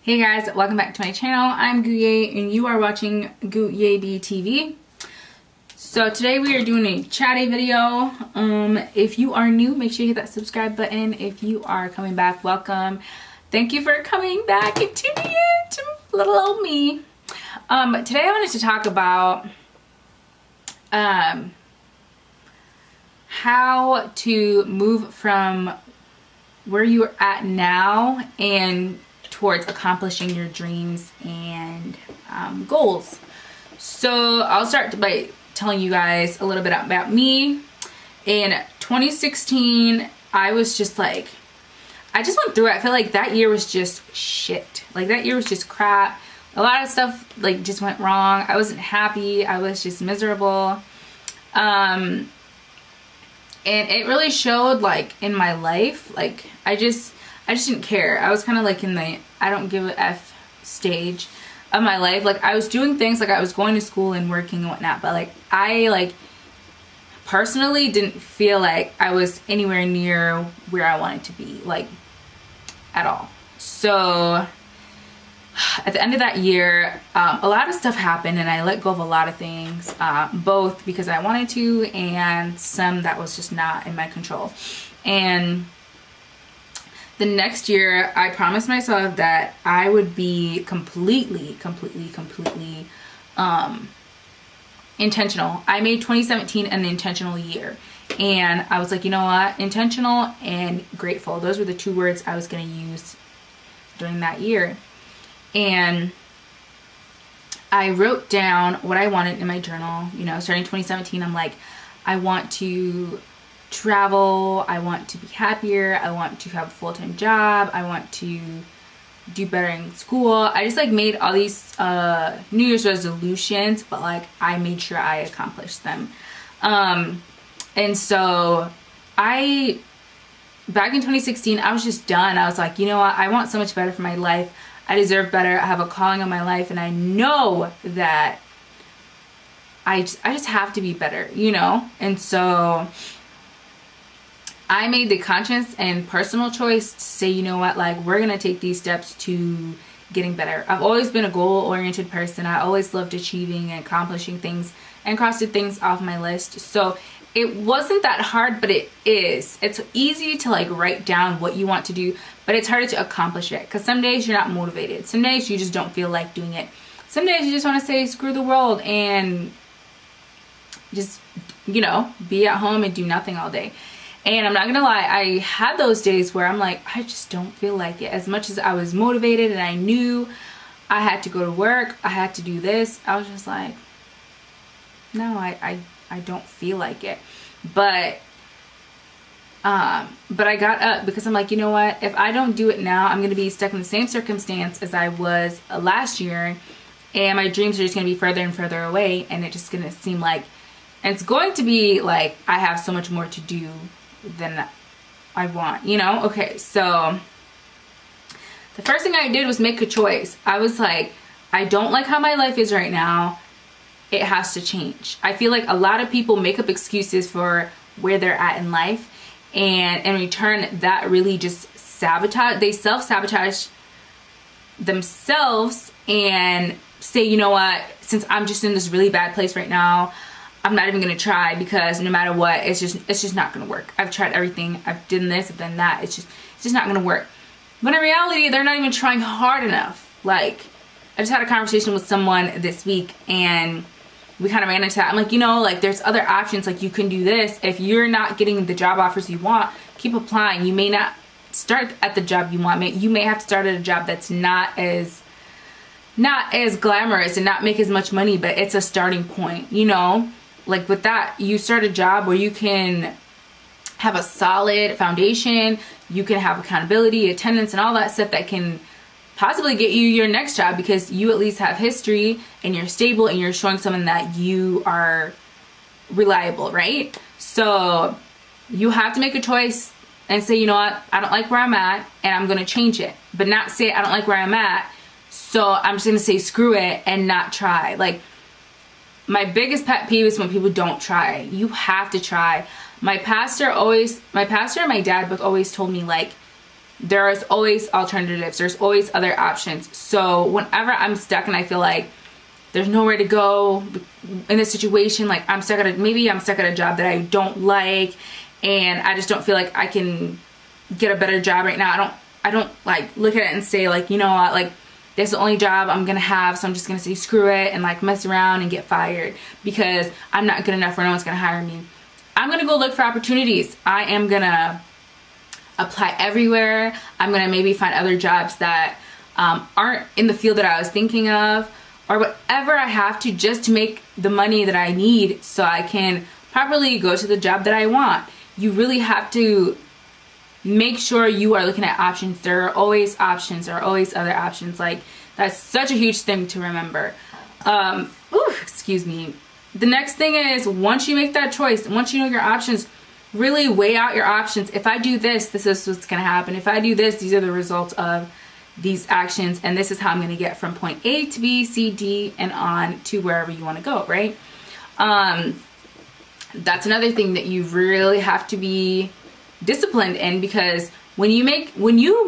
Hey guys, welcome back to my channel. I'm Guye and you are watching Guye B TV. So today we are doing a chatty video. If you are new, make sure you hit that subscribe button. If you are coming back, welcome. Thank you for coming back and tuning in to little old me. Today I wanted to talk about how to move from where you're at now and towards accomplishing your dreams and goals. So I'll start by telling you guys a little bit about me. In 2016, I was just like, I just went through it. I feel like that year was just shit. Like that year was just crap. A lot of stuff like just went wrong. I wasn't happy. I was just miserable. And it really showed like in my life. Like I just didn't care. I was kind of like in the I don't give a F stage of my life. Like I was doing things, like I was going to school and working and whatnot, but like I personally didn't feel like I was anywhere near where I wanted to be, like at all. So at the end of that year, a lot of stuff happened and I let go of a lot of things, both because I wanted to and some that was just not in my control. And the next year, I promised myself that I would be completely intentional. I made 2017 an intentional year. And I was like, you know what? Intentional and grateful. Those were the two words I was going to use during that year. And I wrote down what I wanted in my journal. You know, starting 2017, I'm like, I want to travel, I want to be happier, I want to have a full-time job, I want to do better in school. I just like made all these New Year's resolutions, but like I made sure I accomplished them. And so back in 2016, I was just done. I was like, you know what, I want so much better for my life. I deserve better. I have a calling on my life and I know that I just have to be better, you know? And so I made the conscious and personal choice to say, you know what, like we're gonna take these steps to getting better. I've always been a goal-oriented person. I always loved achieving and accomplishing things and crossing things off my list. So it wasn't that hard, but it is. It's easy to like write down what you want to do, but it's harder to accomplish it because some days you're not motivated. Some days you just don't feel like doing it. Some days you just want to say screw the world and just, you know, be at home and do nothing all day. And I'm not gonna lie, I had those days where I'm like, I just don't feel like it. As much as I was motivated and I knew I had to go to work, I had to do this, I was just like, no, I don't feel like it. But I got up because I'm like, you know what? If I don't do it now, I'm gonna be stuck in the same circumstance as I was last year, and my dreams are just gonna be further and further away, and it's just gonna seem like, and it's going to be like I have so much more to do than I want, you know? Okay, so the first thing I did was make a choice. I was like, I don't like how my life is right now. It has to change. I feel like a lot of people make up excuses for where they're at in life, and in return that really just they self-sabotage themselves and say, you know what, since I'm just in this really bad place right now, I'm not even gonna try because no matter what, it's just not gonna work. I've tried everything. I've done this, I've done that. It's just not gonna work. But in reality, they're not even trying hard enough. Like, I just had a conversation with someone this week and we kind of ran into that. I'm like, you know, like there's other options. Like you can do this. If you're not getting the job offers you want, keep applying. You may not start at the job you want. You may have to start at a job that's not as glamorous and not make as much money, but it's a starting point, you know? Like with that, you start a job where you can have a solid foundation, you can have accountability, attendance, and all that stuff that can possibly get you your next job because you at least have history and you're stable and you're showing someone that you are reliable, right? So you have to make a choice and say, you know what, I don't like where I'm at and I'm gonna change it, but not say I don't like where I'm at, so I'm just gonna say screw it and not try. Like, my biggest pet peeve is when people don't try. You have to try. My pastor and my dad both always told me, like, there's always alternatives. There's always other options. So whenever I'm stuck and I feel like there's nowhere to go in this situation, like maybe I'm stuck at a job that I don't like, and I just don't feel like I can get a better job right now. I don't like look at it and say like, you know what, like this is the only job I'm gonna have, so I'm just gonna say screw it and like mess around and get fired because I'm not good enough or no one's gonna hire me. I'm gonna go look for opportunities. I am gonna apply everywhere. I'm gonna maybe find other jobs that aren't in the field that I was thinking of, or whatever I have to just to make the money that I need so I can properly go to the job that I want. You really have to make sure you are looking at options. There are always options. There are always other options. Like, that's such a huge thing to remember. Excuse me. The next thing is, once you make that choice, once you know your options, really weigh out your options. If I do this, this is what's going to happen. If I do this, these are the results of these actions, and this is how I'm going to get from point A to B, C, D, and on to wherever you want to go, right? That's another thing that you really have to be disciplined in, because when you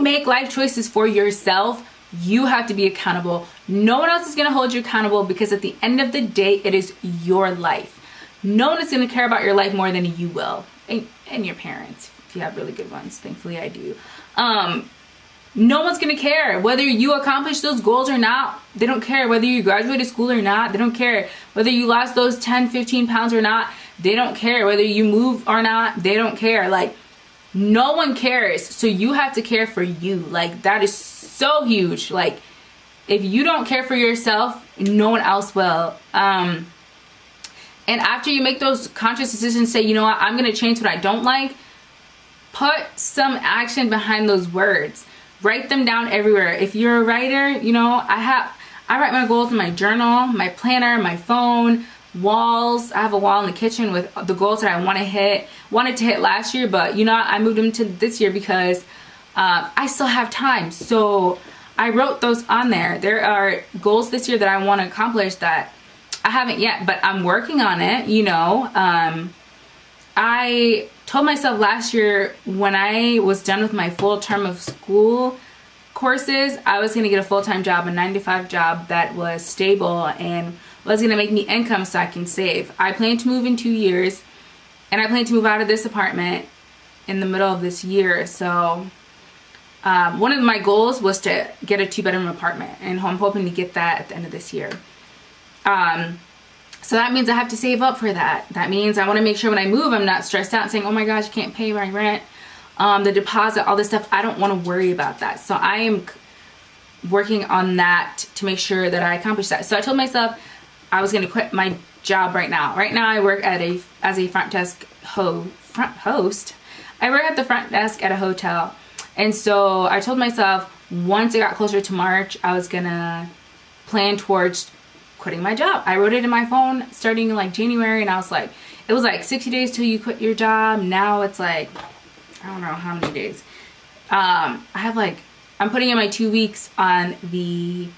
make life choices for yourself, you have to be accountable. No one else is going to hold you accountable, because at the end of the day, it is your life. No one is going to care about your life more than you will, and your parents, if you have really good ones. Thankfully I do. No one's going to care whether you accomplish those goals or not. They don't care whether you graduated school or not. They don't care whether you lost those 10, 15 pounds or not. They don't care whether you move or not. They don't care. Like, no one cares. So you have to care for you. Like, that is so huge. Like, if you don't care for yourself, no one else will. And after you make those conscious decisions, say, you know what, I'm going to change what I don't like. Put some action behind those words. Write them down everywhere. If you're a writer, you know, I write my goals in my journal, my planner, my phone, walls. I have a wall in the kitchen with the goals that I wanted to hit last year, but you know, I moved them to this year because I still have time. So I wrote those on there. There are goals this year that I want to accomplish that I haven't yet, but I'm working on it, you know. I told myself last year, when I was done with my full term of school courses, I was going to get a full-time job, a 9-to-5 job that was stable and was going to make me income so I can save. I plan to move in 2 years, and I plan to move out of this apartment in the middle of this year. So one of my goals was to get a 2-bedroom apartment, and I'm hoping to get that at the end of this year. So that means I have to save up for that. That means I want to make sure when I move, I'm not stressed out and saying, oh my gosh, I can't pay my rent, the deposit, all this stuff. I don't want to worry about that. So I am working on that to make sure that I accomplish that. So I told myself I was going to quit my job right now. Right now I work as a front desk host. I work at the front desk at a hotel. And so I told myself once it got closer to March, I was going to plan towards quitting my job. I wrote it in my phone starting in like January, and I was like, it was like 60 days till you quit your job. Now it's like, I don't know how many days. I'm putting in my 2 weeks on the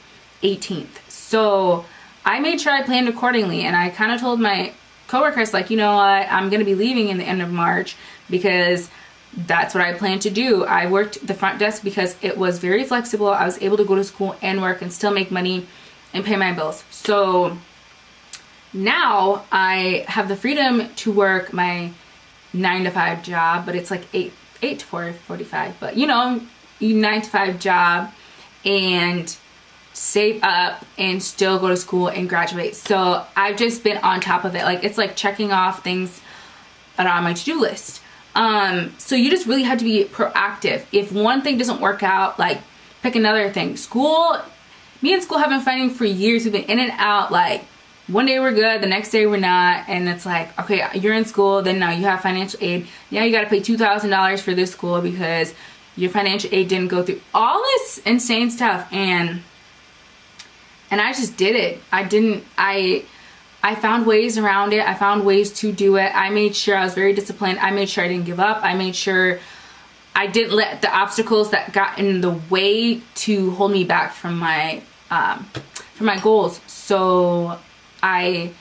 18th. So I made sure I planned accordingly, and I kind of told my coworkers, like, you know what, I'm going to be leaving in the end of March because that's what I plan to do. I worked the front desk because it was very flexible. I was able to go to school and work and still make money and pay my bills. So now I have the freedom to work my 9-to-5 job, but it's like 8 to 4:45, but you know, 9-to-5 job, and save up and still go to school and graduate. So I've just been on top of it. Like, it's like checking off things that are on my to-do list. So you just really have to be proactive. If one thing doesn't work out, like, pick another thing. Me and school have been fighting for years. We've been in and out. Like, one day we're good, the next day we're not. And it's like, okay, you're in school, then now you have financial aid. Now you got to pay $2,000 for this school because your financial aid didn't go through. All this insane stuff. And I just did it. I found ways around it. I found ways to do it. I made sure I was very disciplined. I made sure I didn't give up. I made sure I didn't let the obstacles that got in the way to hold me back from my goals. So I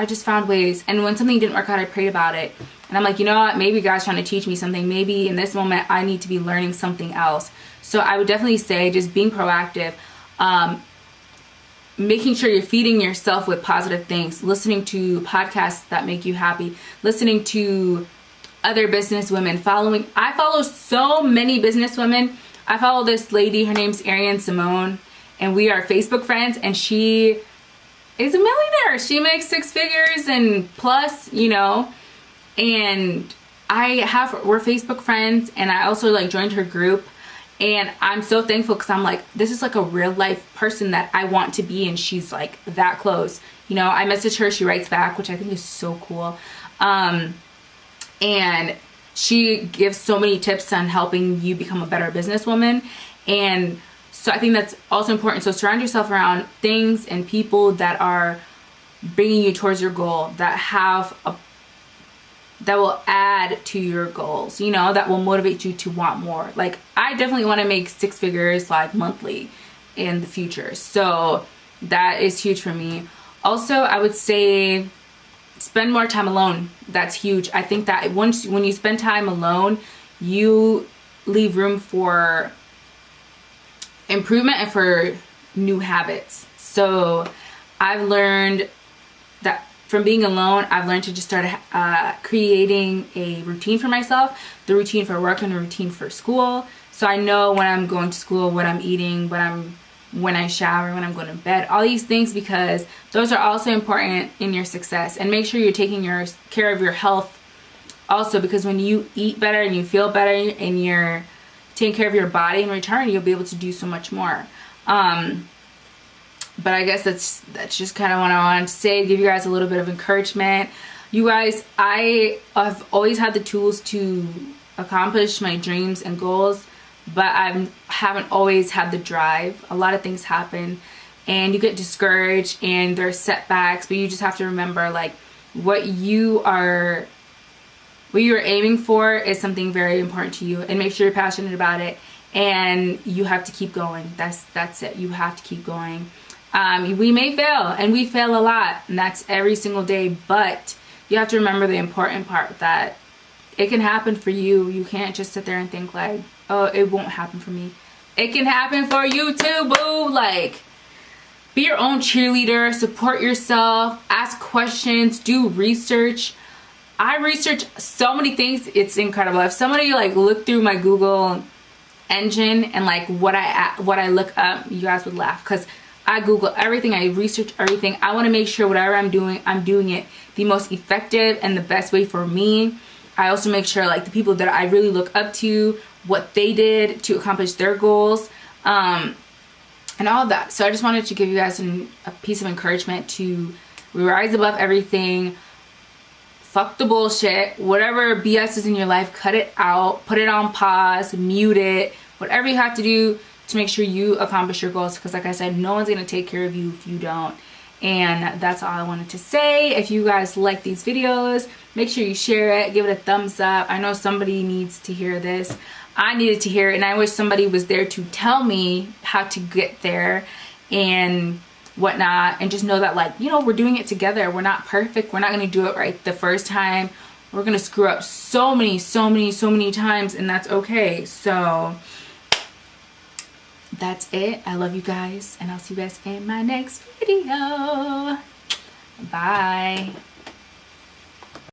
just found ways, and when something didn't work out, I prayed about it, And I'm like, you know what, maybe God's trying to teach me something. Maybe in this moment I need to be learning something else. So I would definitely say just being proactive, making sure you're feeding yourself with positive things, listening to podcasts that make you happy, listening to other business women, I follow so many business women. I follow this lady, her name's Erin Simone, and we are Facebook friends, and she is a millionaire. She makes 6 figures and plus, you know, and we're Facebook friends, and I also like joined her group. And I'm so thankful because I'm like, this is like a real life person that I want to be, and she's like that close. You know, I message her, she writes back, which I think is so cool. And she gives so many tips on helping you become a better businesswoman. And so I think that's also important. So surround yourself around things and people that are bringing you towards your goal, that will add to your goals, you know, that will motivate you to want more. Like, I definitely want to make 6 figures like monthly in the future. So that is huge for me. Also, I would say spend more time alone. That's huge. I think that when you spend time alone, you leave room for improvement and for new habits. So I've learned that from being alone, I've learned to just start creating a routine for myself, the routine for work and a routine for school. So I know when I'm going to school, what I'm eating, when I shower, when I'm going to bed, all these things, because those are also important in your success. And make sure you're taking care of your health also, because when you eat better and you feel better and you're taking care of your body in return, you'll be able to do so much more. But I guess that's just kind of what I wanted to say, give you guys a little bit of encouragement. You guys, I have always had the tools to accomplish my dreams and goals, but I haven't always had the drive. A lot of things happen and you get discouraged and there's setbacks, but you just have to remember, like, what you're aiming for is something very important to you, and make sure you're passionate about it, and you have to keep going. That's it. You have to keep going. We may fail, and we fail a lot, and that's every single day, but you have to remember the important part, that it can happen for you. You can't just sit there and think like, oh, it won't happen for me. It can happen for you too, boo. Like, be your own cheerleader, support yourself, ask questions, do research. I research so many things, it's incredible. If somebody like looked through my Google engine and like what I look up, you guys would laugh, because I Google everything, I research everything. I want to make sure whatever I'm doing it the most effective and the best way for me. I also make sure, like, the people that I really look up to, what they did to accomplish their goals, and all of that. So I just wanted to give you guys a piece of encouragement to rise above everything. Fuck the bullshit. Whatever BS is in your life, cut it out, put it on pause, mute it, whatever you have to do to make sure you accomplish your goals, because like I said, no one's going to take care of you if you don't. And that's all I wanted to say. If you guys like these videos, make sure you share it, give it a thumbs up. I know somebody needs to hear this. I needed to hear it, and I wish somebody was there to tell me how to get there and whatnot, and just know that, like, you know, we're doing it together. We're not perfect. We're not going to do it right the first time. We're going to screw up so many times, and that's okay. So that's it. I love you guys, and I'll see you guys in my next video. Bye.